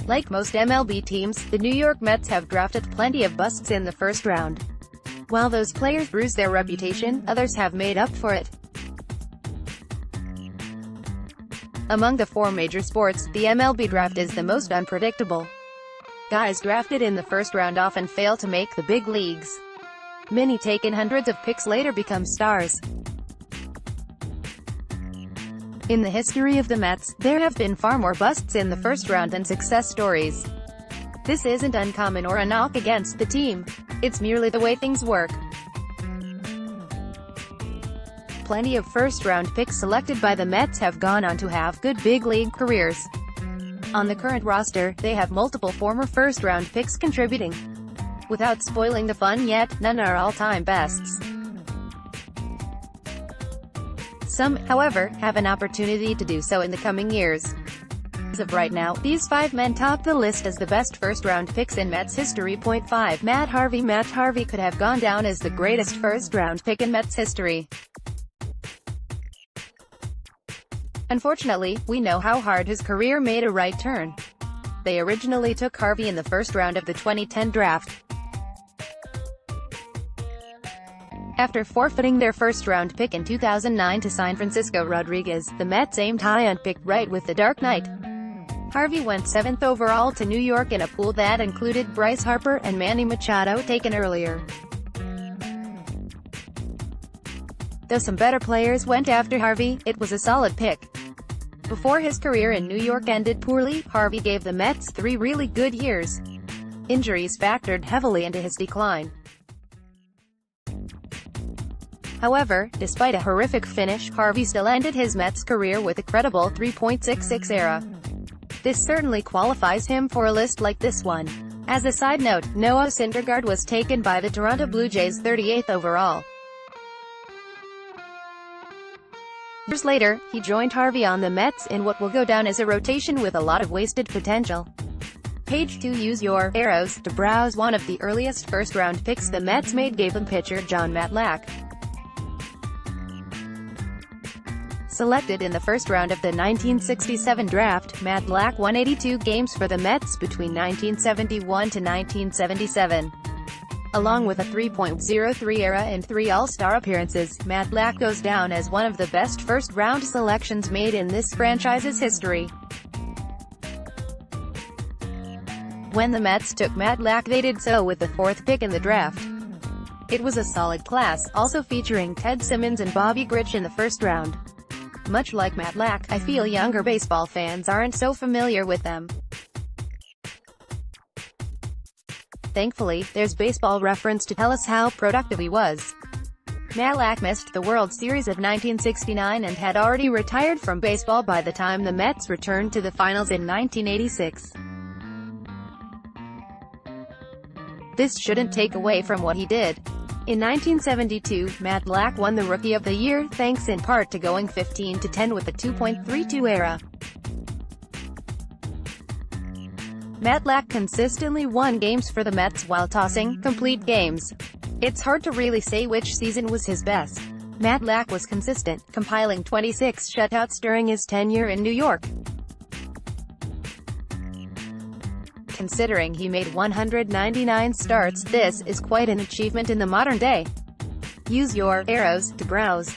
Like most MLB teams, the New York Mets have drafted plenty of busts in the first round. While those players bruise their reputation, others have made up for it. Among the four major sports, the MLB draft is the most unpredictable. Guys drafted in the first round often fail to make the big leagues. Many taken hundreds of picks later become stars. In the history of the Mets, there have been far more busts in the first round than success stories. This isn't uncommon or a knock against the team. It's merely the way things work. Plenty of first-round picks selected by the Mets have gone on to have good big league careers. On the current roster, they have multiple former first-round picks contributing. Without spoiling the fun yet, none are all-time bests. Some, however, have an opportunity to do so in the coming years. As of right now, these five men top the list as the best first-round picks in Mets history. 5. Matt Harvey. Matt Harvey could have gone down as the greatest first-round pick in Mets history. Unfortunately, we know how hard his career made a right turn. They originally took Harvey in the first round of the 2010 draft. After forfeiting their first-round pick in 2009 to sign Francisco Rodriguez, the Mets aimed high and picked right with the Dark Knight. Harvey went 7th overall to New York in a pool that included Bryce Harper and Manny Machado taken earlier. Though some better players went after Harvey, it was a solid pick. Before his career in New York ended poorly, Harvey gave the Mets 3 really good years. Injuries factored heavily into his decline. However, despite a horrific finish, Harvey still ended his Mets career with a credible 3.66 ERA. This certainly qualifies him for a list like this one. As a side note, Noah Syndergaard was taken by the Toronto Blue Jays 38th overall. Years later, he joined Harvey on the Mets in what will go down as a rotation with a lot of wasted potential. Page 2. Use your arrows to browse. One of the earliest first-round picks the Mets made gave them pitcher Jon Matlack. Selected in the first round of the 1967 draft, Matlack won 82 games for the Mets between 1971 to 1977. Along with a 3.03 ERA and 3 All-Star appearances, Matlack goes down as one of the best first-round selections made in this franchise's history. When the Mets took Matlack, they did so with the 4th pick in the draft. It was a solid class, also featuring Ted Simmons and Bobby Grich in the first round. Much like Matlack, I feel younger baseball fans aren't so familiar with them. Thankfully, there's Baseball Reference to tell us how productive he was. Matlack missed the World Series of 1969 and had already retired from baseball by the time the Mets returned to the finals in 1986. This shouldn't take away from what he did. In 1972, Matlack won the Rookie of the Year, thanks in part to going 15-10 with a 2.32 ERA. Matlack consistently won games for the Mets while tossing complete games. It's hard to really say which season was his best. Matlack was consistent, compiling 26 shutouts during his tenure in New York. Considering he made 199 starts, this is quite an achievement in the modern day. Use your arrows to browse.